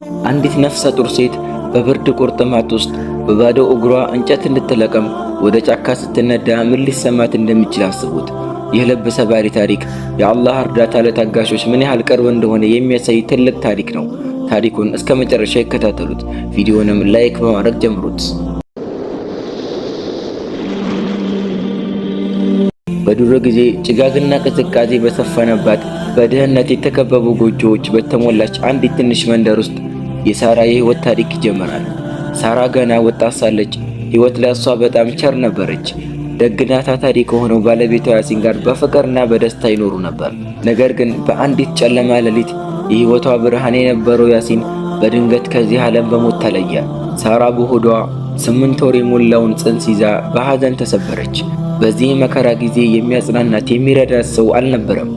አንዲት ነፍሰ ጡር ሴት በብርድ ቁርጥማት ውስጥ በባዶ እግሯ እንጨት እንድትለቀም ወደ ጫካ ስትነዳ ምን ሊሰማት እንደሚችል አስቡት። ይህ ልብ ሰባሪ ታሪክ የአላህ እርዳታ ለታጋሾች ምን ያህል ቅርብ እንደሆነ የሚያሳይ ትልቅ ታሪክ ነው። ታሪኩን እስከ መጨረሻ ይከታተሉት። ቪዲዮንም ላይክ በማድረግ ጀምሩት። በድሮ ጊዜ ጭጋግና ቅዝቃዜ በሰፈነባት በድህነት የተከበቡ ጎጆዎች በተሞላች አንዲት ትንሽ መንደር ውስጥ የሳራ የህይወት ታሪክ ይጀምራል። ሳራ ገና ወጣት ሳለች ህይወት ለእሷ በጣም ቸር ነበረች። ደግና ታታሪ ከሆነው ባለቤቷ ያሲን ጋር በፍቅርና በደስታ ይኖሩ ነበር። ነገር ግን በአንዲት ጨለማ ሌሊት የህይወቷ ብርሃን የነበረው ያሲን በድንገት ከዚህ ዓለም በሞት ተለየ። ሳራ በሆዷ 8 ወር የሞላውን ጽንስ ይዛ በሐዘን ተሰበረች። በዚህ መከራ ጊዜ የሚያጽናናት የሚረዳት ሰው አልነበረም።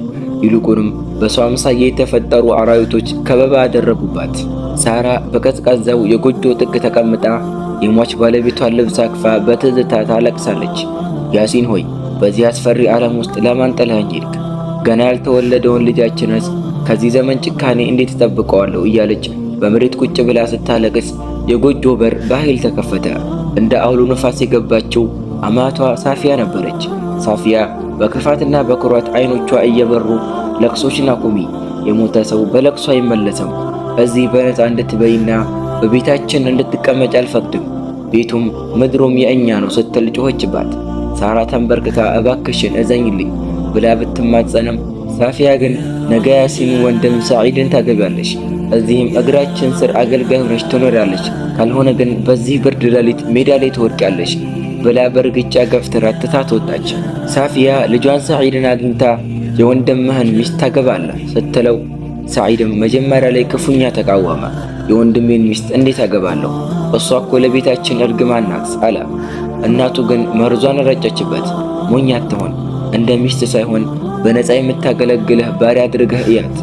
ይልቁንም በሷ አምሳያ የተፈጠሩ አራዊቶች ከበባ አደረጉባት። ሳራ በቀዝቃዛው የጎጆ ጥግ ተቀምጣ የሟች ባለቤቷን ልብስ አቅፋ በትዝታ ታለቅሳለች። ያሲን ሆይ በዚህ አስፈሪ ዓለም ውስጥ ለማን ጥለኸኝ ሄድክ? ገና ያልተወለደውን ልጃችንስ ከዚህ ዘመን ጭካኔ እንዴት እጠብቀዋለሁ? እያለች በመሬት ቁጭ ብላ ስታለቅስ የጎጆ በር በኃይል ተከፈተ። እንደ አውሎ ነፋስ የገባችው አማቷ ሳፊያ ነበረች። ሳፊያ በክፋትና በኩራት አይኖቿ እየበሩ ለቅሶሽን አቁሚ፣ የሞተ ሰው በለቅሶ አይመለስም። እዚህ በነፃ እንድትበይና በቤታችን እንድትቀመጭ አልፈቅድም። ቤቱም ምድሩም የእኛ ነው ስትል ጮኸችባት። ሳራ ተንበርክካ እባክሽን እዘኝልኝ ብላ ብትማጸንም ሳፊያ ግን ነገ ያሲን ወንድም ሰዒድን ታገቢያለሽ፣ እዚህም እግራችን ስር አገልጋይ ሆነሽ ትኖሪያለሽ፣ ካልሆነ ግን በዚህ ብርድ ሌሊት ሜዳ ላይ ትወድቂያለሽ ብላ በእርግጫ ገፍትራ ትታት ወጣች። ሳፊያ ልጇን ሰዒድን አግኝታ የወንድምህን ሚስት ታገባለህ ስትለው ሰዒድም መጀመሪያ ላይ ክፉኛ ተቃወመ። የወንድሜን ሚስት እንዴት አገባለሁ? እሷ እኮ ለቤታችን እርግማን ናት አለ። እናቱ ግን መርዟን ረጨችበት። ሞኝ አትሆን፣ እንደ ሚስት ሳይሆን በነፃ የምታገለግልህ ባሪያ አድርገህ እያት።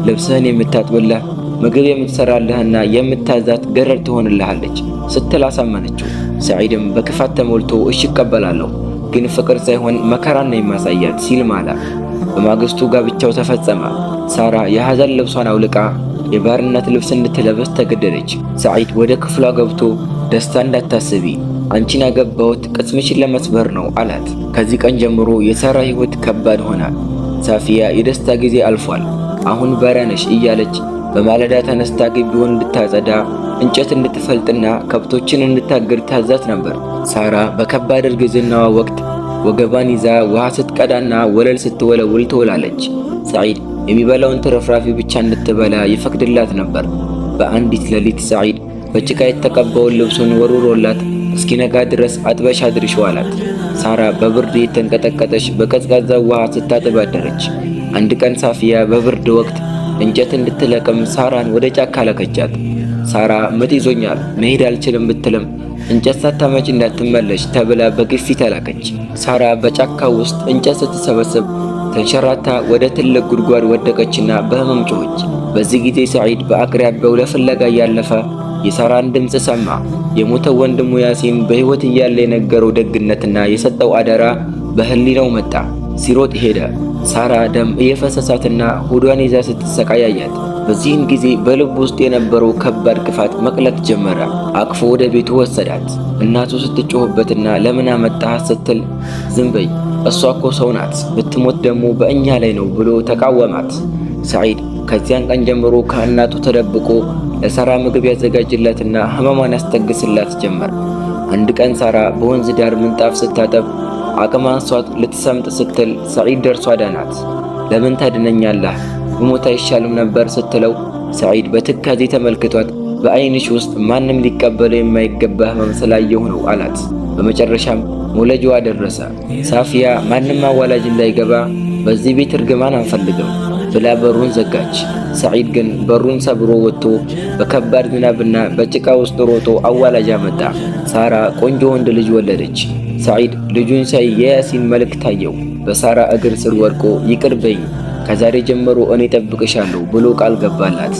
ልብስህን የምታጥብልህ፣ ምግብ የምትሰራልህና የምታዛት ገረድ ትሆንልሃለች ስትል አሳመነችው። ሰዒድም በክፋት ተሞልቶ እሺ እቀበላለሁ፣ ግን ፍቅር ሳይሆን መከራን ነው የማሳያት ሲል ማለ። በማግስቱ ጋብቻው ተፈጸመ። ሳራ የሐዘን ልብሷን አውልቃ የባርነት ልብስ እንድትለብስ ተገደደች። ሰዒድ ወደ ክፍሏ ገብቶ ደስታ እንዳታስቢ፣ አንቺን ያገባሁት ቅስምሽን ለመስበር ነው አላት። ከዚህ ቀን ጀምሮ የሳራ ህይወት ከባድ ሆነ። ሳፊያ የደስታ ጊዜ አልፏል፣ አሁን ባሪያ ነሽ እያለች በማለዳ ተነስታ ግቢውን እንድታጸዳ እንጨት እንድትፈልጥና ከብቶችን እንድታግድ ታዛት ነበር። ሳራ በከባድ እርግዝናዋ ወቅት ወገቧን ይዛ ውሃ ስትቀዳና ወለል ስትወለውል ትውላለች። ሰዒድ የሚበላውን ትርፍራፊ ብቻ እንድትበላ ይፈቅድላት ነበር። በአንዲት ሌሊት ሰዒድ በጭቃ የተቀባውን ልብሱን ወርውሮላት እስኪነጋ ድረስ አጥበሽ አድርሽው አላት። ሳራ በብርድ የተንቀጠቀጠች በቀዝቃዛ ውሃ ስታጥብ አደረች። አንድ ቀን ሳፊያ በብርድ ወቅት እንጨት እንድትለቅም ሳራን ወደ ጫካ ላከቻት። ሳራ ምጥ ይዞኛል መሄድ አልችልም ብትልም እንጨት ሳታመጭ እንዳትመለሽ ተብላ በግፊት ተላከች። ሳራ በጫካ ውስጥ እንጨት ስትሰበስብ ተንሸራታ ወደ ትልቅ ጉድጓድ ወደቀችና በህመም ጮኸች። በዚህ ጊዜ ሰዒድ በአቅራቢያው ለፍለጋ እያለፈ የሳራን ድምፅ ሰማ። የሞተው ወንድሙ ያሲን በህይወት እያለ የነገረው ደግነትና የሰጠው አደራ በህሊናው መጣ። ሲሮጥ ሄደ። ሳራ ደም እየፈሰሳትና ሆዷን ይዛ ስትሰቃያያት፣ በዚህን ጊዜ በልብ ውስጥ የነበረው ከባድ ክፋት መቅለጥ ጀመረ። አቅፎ ወደ ቤቱ ወሰዳት። እናቱ ስትጮህበትና ለምን አመጣሃት ስትል ዝም በይ፣ እሷ እኮ ሰው ናት፣ ብትሞት ደግሞ በእኛ ላይ ነው ብሎ ተቃወማት። ሰዒድ ከዚያን ቀን ጀምሮ ከእናቱ ተደብቆ ለሳራ ምግብ ያዘጋጅላትና ህመሟን ያስጠግስላት ጀመር። አንድ ቀን ሳራ በወንዝ ዳር ምንጣፍ ስታጠብ አቅም አንሷት ልትሰምጥ ስትል ሰዒድ ደርሶ አዳናት። ለምን ታድነኛለህ? ብሞት አይሻልም ነበር ስትለው ሰዒድ በትካዜ ተመልክቷት በአይንሽ ውስጥ ማንም ሊቀበለው የማይገባ ህመም ስላየሁ ነው አላት። በመጨረሻም መውለጃዋ ደረሰ። ሳፊያ ማንም አዋላጅ እንዳይገባ በዚህ ቤት እርግማን አንፈልግም ብላ በሩን ዘጋች። ሰዒድ ግን በሩን ሰብሮ ወጥቶ በከባድ ዝናብና በጭቃ ውስጥ ሮጦ አዋላጅ አመጣ። ሳራ ቆንጆ ወንድ ልጅ ወለደች። ሰዒድ ልጁን ሳይ የያሲን መልክ ታየው። በሳራ እግር ስር ወድቆ ይቅር በይ፣ ከዛሬ ጀምሮ እኔ ጠብቅሻለሁ ብሎ ቃል ገባላት።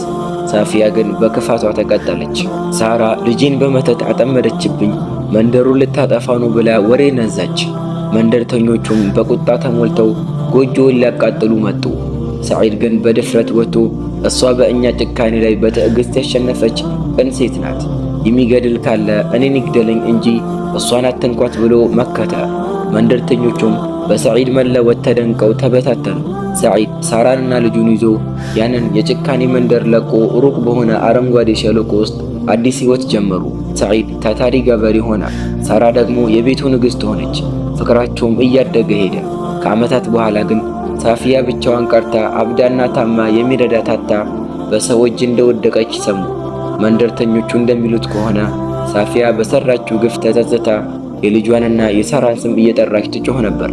ሳፊያ ግን በክፋቷ ተቀጠለች። ሳራ ልጄን በመተት አጠመደችብኝ፣ መንደሩን ልታጠፋ ነው ብላ ወሬ ነዛች። መንደርተኞቹም በቁጣ ተሞልተው ጎጆውን ሊያቃጥሉ መጡ። ሰዒድ ግን በድፍረት ወጥቶ እሷ በእኛ ጭካኔ ላይ በትዕግስት ያሸነፈች ቅን ሴት ናት። የሚገድል ካለ እኔን ይግደለኝ እንጂ እሷን አትንኳት ብሎ መከተ። መንደርተኞቹም በሰዒድ መለወጥ ተደንቀው ተበታተኑ። ሰዒድ ሳራንና ልጁን ይዞ ያንን የጭካኔ መንደር ለቆ ሩቅ በሆነ አረንጓዴ ሸለቆ ውስጥ አዲስ ሕይወት ጀመሩ። ሰዒድ ታታሪ ገበሬ ሆነ። ሳራ ደግሞ የቤቱ ንግሥት ሆነች። ፍቅራቸውም እያደገ ሄደ። ከዓመታት በኋላ ግን ሳፊያ ብቻዋን ቀርታ አብዳና ታማ የሚረዳት አጥታ በሰው እጅ እንደወደቀች ሰሙ። መንደርተኞቹ እንደሚሉት ከሆነ ሳፊያ በሰራችው ግፍ ተጸጽታ የልጇንና የሳራን ስም እየጠራች ትጮህ ነበር።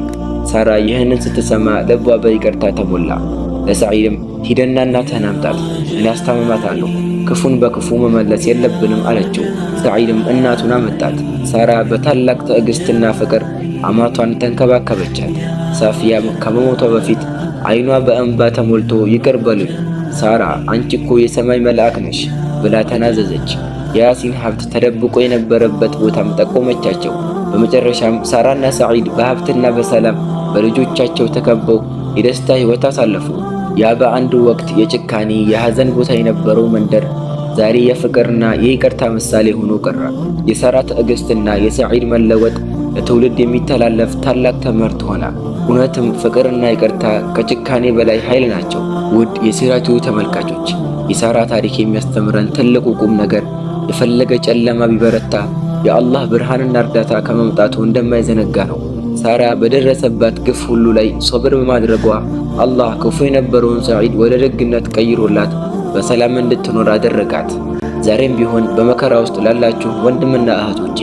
ሳራ ይህንን ስትሰማ ልቧ በይቅርታ ተሞላ። ለሰዒድም ሂደና እናትህን አምጣት፣ እኔ አስታምማታለሁ፣ ክፉን በክፉ መመለስ የለብንም አለችው። ሰዒድም እናቱን አመጣት። ሳራ በታላቅ ትዕግስትና ፍቅር አማቷን ተንከባከበቻት። ሳፊያም ከመሞቷ በፊት ዓይኗ በእንባ ተሞልቶ ይቅር በሉኝ ሳራ፣ አንቺ እኮ የሰማይ መልአክ ነሽ ብላ ተናዘዘች። የያሲን ሀብት ተደብቆ የነበረበት ቦታም ጠቆመቻቸው። በመጨረሻም ሳራና ሰዒድ በሀብትና በሰላም በልጆቻቸው ተከበው የደስታ ሕይወት አሳለፉ። ያ በአንድ ወቅት የጭካኔ የሐዘን ቦታ የነበረው መንደር ዛሬ የፍቅርና የይቅርታ ምሳሌ ሆኖ ቀረ። የሳራ ትዕግስትና የሰዒድ መለወጥ ለትውልድ የሚተላለፍ ታላቅ ትምህርት ሆነ። እውነትም ፍቅርና ይቅርታ ከጭካኔ በላይ ኃይል ናቸው። ውድ የሲራቱ ተመልካቾች፣ የሳራ ታሪክ የሚያስተምረን ትልቁ ቁም ነገር የፈለገ ጨለማ ቢበረታ የአላህ ብርሃንና እርዳታ ከመምጣቱ እንደማይዘነጋ ነው። ሳራ በደረሰባት ግፍ ሁሉ ላይ ሶብር በማድረጓ አላህ ክፉ የነበረውን ሰዒድ ወደ ደግነት ቀይሮላት በሰላም እንድትኖር አደረጋት። ዛሬም ቢሆን በመከራ ውስጥ ላላችሁ ወንድምና እህቶቼ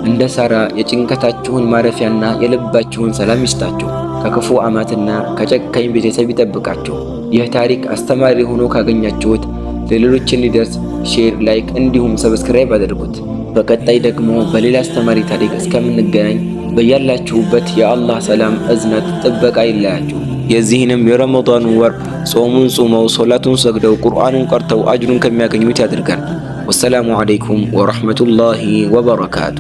እንደ ሳራ የጭንቀታችሁን ማረፊያና የልባችሁን ሰላም ይስጣችሁ፣ ከክፉ አማትና ከጨካኝ ቤተሰብ ይጠብቃችሁ። ይህ ታሪክ አስተማሪ ሆኖ ካገኛችሁት ለሌሎች እንዲደርስ ሼር፣ ላይክ እንዲሁም ሰብስክራይብ አድርጉት። በቀጣይ ደግሞ በሌላ አስተማሪ ታሪክ እስከምንገናኝ በያላችሁበት የአላህ ሰላም፣ እዝነት፣ ጥበቃ ይለያችሁ። የዚህንም የረመዳን ወር ጾሙን ጾመው ሶላቱን ሰግደው ቁርአኑን ቀርተው አጅሩን ከሚያገኙት ያድርገን። ወሰላሙ አለይኩም ወራህመቱላሂ ወበረካቱ።